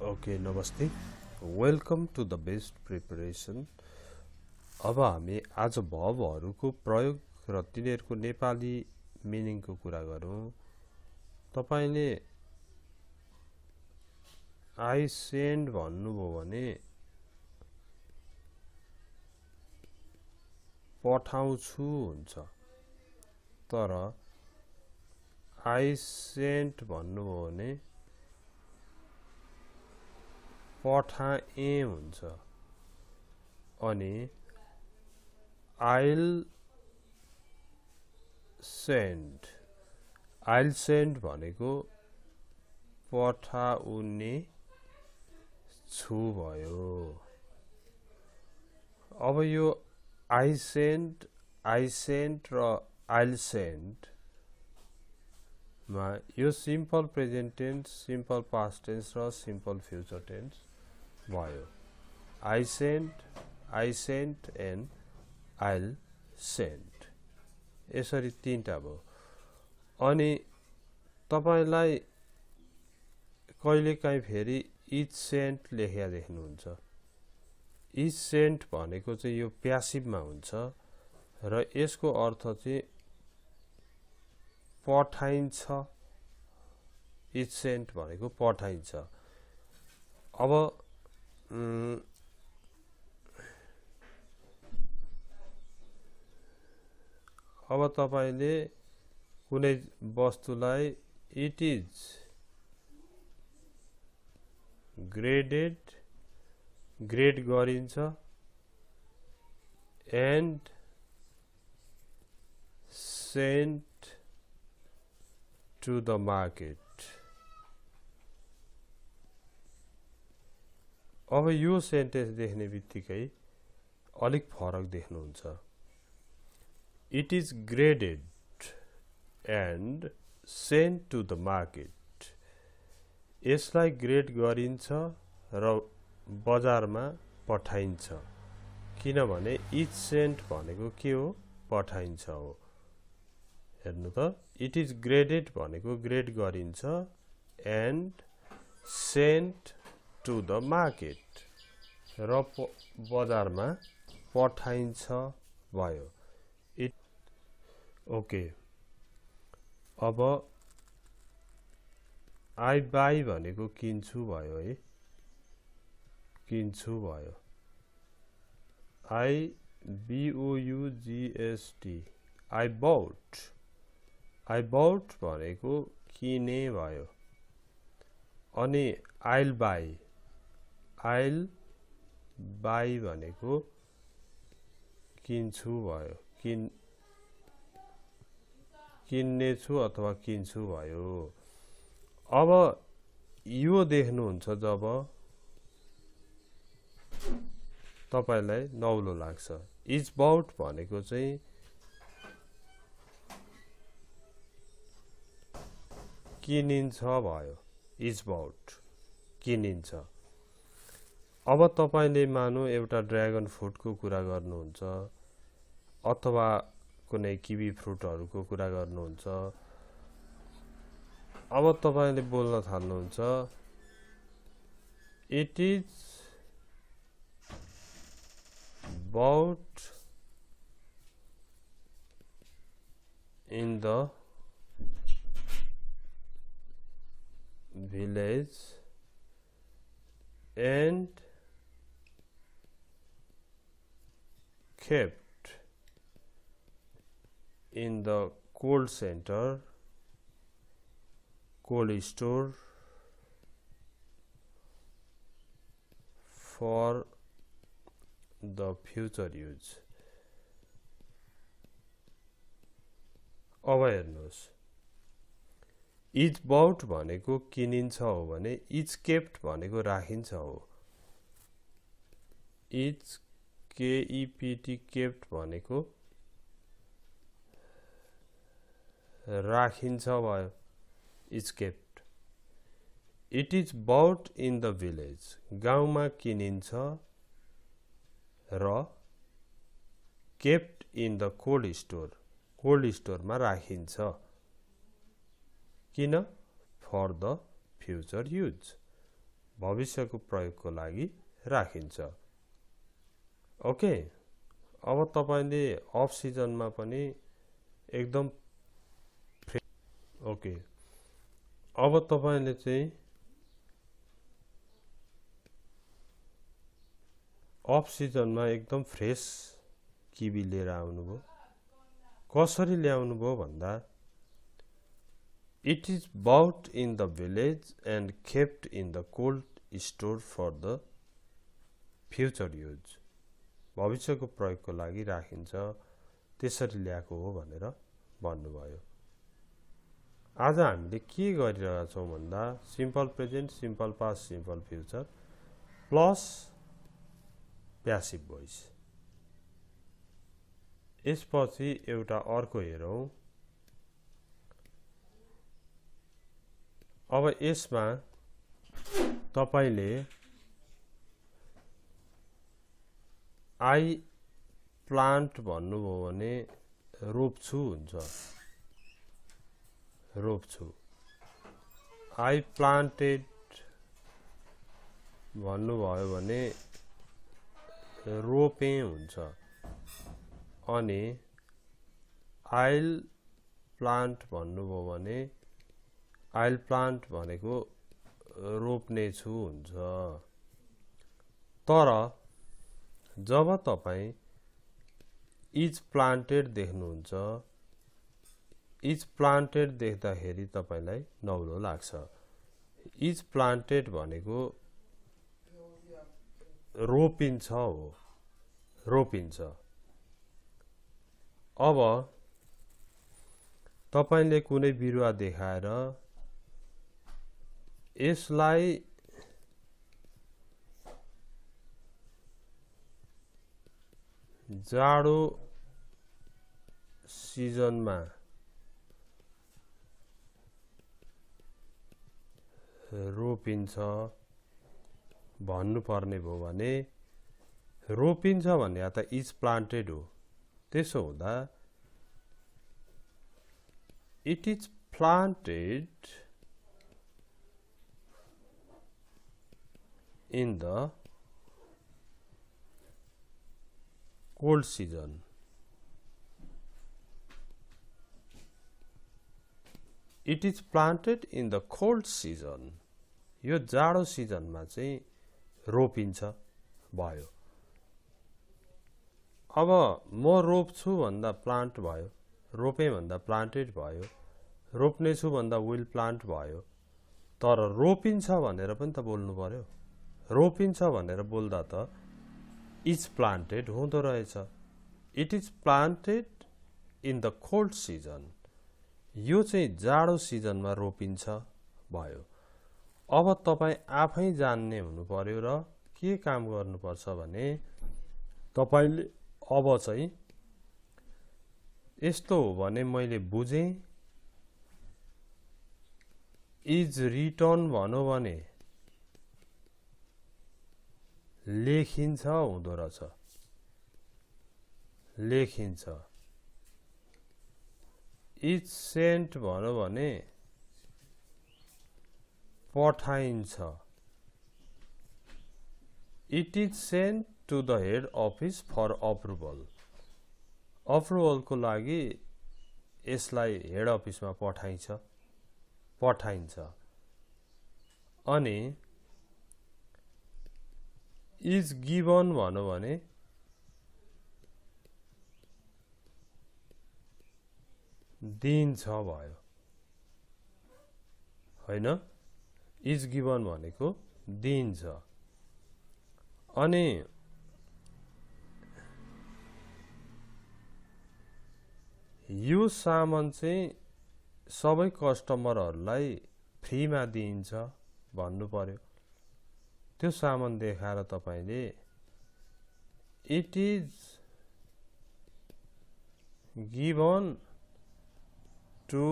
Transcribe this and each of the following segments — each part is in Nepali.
Okay, namaste. Welcome to the best preparation. अब हामी आज भर्बहरुको प्रयोग र तिनीहरुको नेपाली मिनिङको कुरा गरौं। तपाईले I send भन्नुभयो भने पठाउँछु हुन्छ। तर I sent भन्नुभयो भने पठाए हुन्छ। अनि I'll send भनेको पठाउने छु भयो। अब यो I sent र I'll send मा यो simple present tense, simple past tense र simple future tense भयो। I sent and I'll send यसरी तीनटा भयो। अनि तपाईलाई कहिलेकाहीँ फेरि each sent लेखेको देख्नुहुन्छ। each sent भनेको चाहिँ यो प्यासिभ मा हुन्छ र यसको अर्थ चाहिँ पठाइन्छ। each sent भनेको पठाइन्छ। अब तपाईले कुनै वस्तुलाई it is graded grade गरिन्छ and sent to the market। अब यो सेन्टेन्स देख्ने बित्तिकै अलिक फरक देख्नुहुन्छ। It is graded and sent to the market। यसलाई ग्रेड गरिन्छ र बजारमा पठाइन्छ। किनभने each sent भनेको के हो? पठाइन्छ हो। हेर्नु त, it is graded भनेको ग्रेड गरिन्छ and sent to the market र बजारमा पठाइन्छ भयो। ओके, अब I buy भनेको किन्छु भयो है। किन्छु भयो। I BOUGHT I bought भनेको किने भयो। अनि I'll buy भनेको किन्छु भयो। किन्ने छु अथवा किन्छु भयो। अब यो देख्नुहुन्छ जब तपाईलाई नौलो लाग्छ। is bought भनेको चाहिँ किनिन्छ भयो। is bought किनिन्छ। अब तपाईले मानु एउटा ड्र्यागन फ्रुटको कुरा गर्नुहुन्छ अथवा कुनै किवी फ्रुटहरुको कुरा गर्नुहुन्छ। अब तपाईले बोल्न थाल्नुहुन्छ it is bought in the village and kept in the cold store for the future use। अब हेर्नुहोस्, is bought भनेको किनिन्छ हो भने is kept भनेको राखिन्छ हो। is KEPT kept भनेको राखिन्छ भयो। is kept। it is bought in the village गाउँमा किनिन्छ र kept in the cold store मा राखिन्छ। किन? for the future use भविष्यको प्रयोगको लागि राखिन्छ। ओके, अब तपाईले अफ सिजनमा पनि एकदम ओके, अब तपाईले चाहिँ अफ सिजनमा एकदम फ्रेश किवी लिएर आउनुभयो। कसरी ल्याउनुभयो भन्दा it is bought in the village and kept in the cold store for the future use. भविष्यको प्रयोगको लागि राखिन्छ, त्यसरी ल्याएको हो भनेर भन्नुभयो। आज हामीले के गरिरहेका छौं भन्दा simple present, simple past, simple future plus passive voice. यसपछि एउटा अर्को हेरौं। अब यसमा तपाईले आई प्लान्ट भन्नुभयो भने रोप्छु हुन्छ, रोप्छु। आई प्लान्टेड भन्नुभयो भने रोपे हुन्छ। अनि आइल प्लान्ट भन्नुभयो भने आइल प्लान्ट भनेको रोप्ने छु हुन्छ। तर जब तपाई इज प्लान्टेड देख्नुहुन्छ, इज प्लान्टेड देख्दाखेरि तपाईलाई नौलो लाग्छ। इज प्लान्टेड भनेको रोपिन्छ हो, रोपिन्छ। अब तपाईले कुनै बिरुवा देखाएर यसलाई जाडो सिजनमा रोपिन्छ भन्नुपर्ने भयो भने रोपिन्छ भन्ने त इज प्लान्टेड हो। त्यसो हुँदा it is planted in the cold season. It is planted in the cold season. यो जाडो सिजनमा चाहिँ रोपिन्छ भयो। अब म रोप्छु भन्दा प्लान्ट भयो, रोपे भन्दा प्लान्टेड भयो, रोप्ने छु भन्दा विल प्लान्ट भयो। तर रोपिन्छ भनेर पनि त बोल्नु पर्यो। रोपिन्छ भनेर बोल्दा त इज प्लान्टेड हुँदो रहेछ। It is planted in the cold season. यो चाहिँ जाडो सिजनमा रोपिन्छ भयो। अब तपाई आफै जान्ने हुनु पर्यो र के काम गर्नुपर्छ भने तपाईले अब चाहिँ यस्तो हो भने मैले बुझे इज रिटर्न भन्यो भने लेखिन्छ हुँदो रहेछ, लेखिन्छ। इज सेन्ट भन्यो भने पठाइन्छ। It is sent to the head office for approval. अप्रुभलको लागि यसलाई हेड अफिसमा पठाइन्छ, पठाइन्छ। अनि इज गिवन भन्यो भने दिन्छ भयो, हैन? इज गिवन भनेको दिन्छ। अनि यो सामान चाहिँ सबै कस्टमरहरूलाई फ्रीमा दिइन्छ भन्नु पर्यो। त्यो सामान देखाएर तपाईले it is given to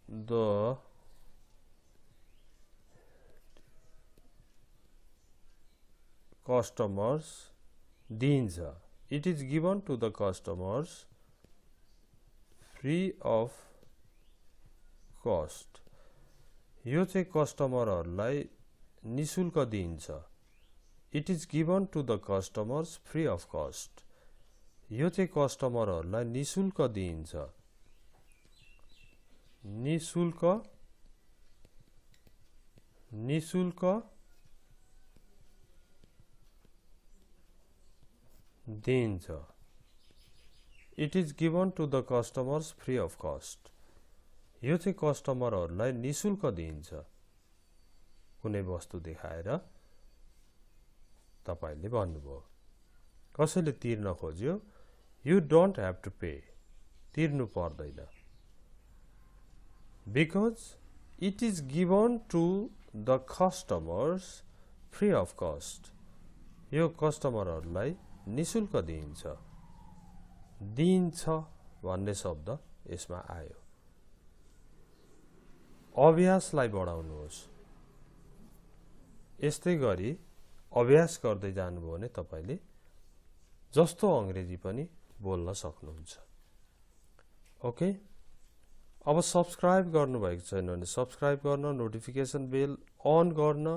the customers दिन्छ। It is given to the customers free of cost. यो चाहिँ कस्टमरहरूलाई निशुल्क दिइन्छ. It is given to the customers free of cost. यो चाहिँ कस्टमरहरूलाई निशुल्क दिइन्छ. निशुल्क दिइन्छ. It is given to the customers free of cost. यो चाहिँ कस्टमरहरूलाई निशुल्क दिइन्छ. कुनै वस्तु देखाएर तपाईले भन्नुभयो. कसैले तिर्न खोज्यो, you don't have to pay. तिर्नु पर्दैन. Because it is given to the customers free of cost. यो कस्टमरहरूलाई निशुल्क दिइन्छ. दिइन्छ भन्ने शब्द यसमा आयो. अभ्यासलाई बढाउनुहोस्. यस्तै गरी अभ्यास गर्दै जानुभयो भने तपाईले जस्तो अंग्रेजी पनि बोल्न सक्नुहुन्छ. ओके, अब सब्स्क्राइब गर्नुभएको छैन भने सब्स्क्राइब गर्न, नोटिफिकेसन बेल अन गर्न,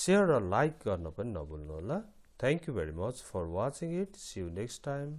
शेयर र लाइक गर्न पनि नभुल्नु होला. Thank you very much for watching it. See you next time.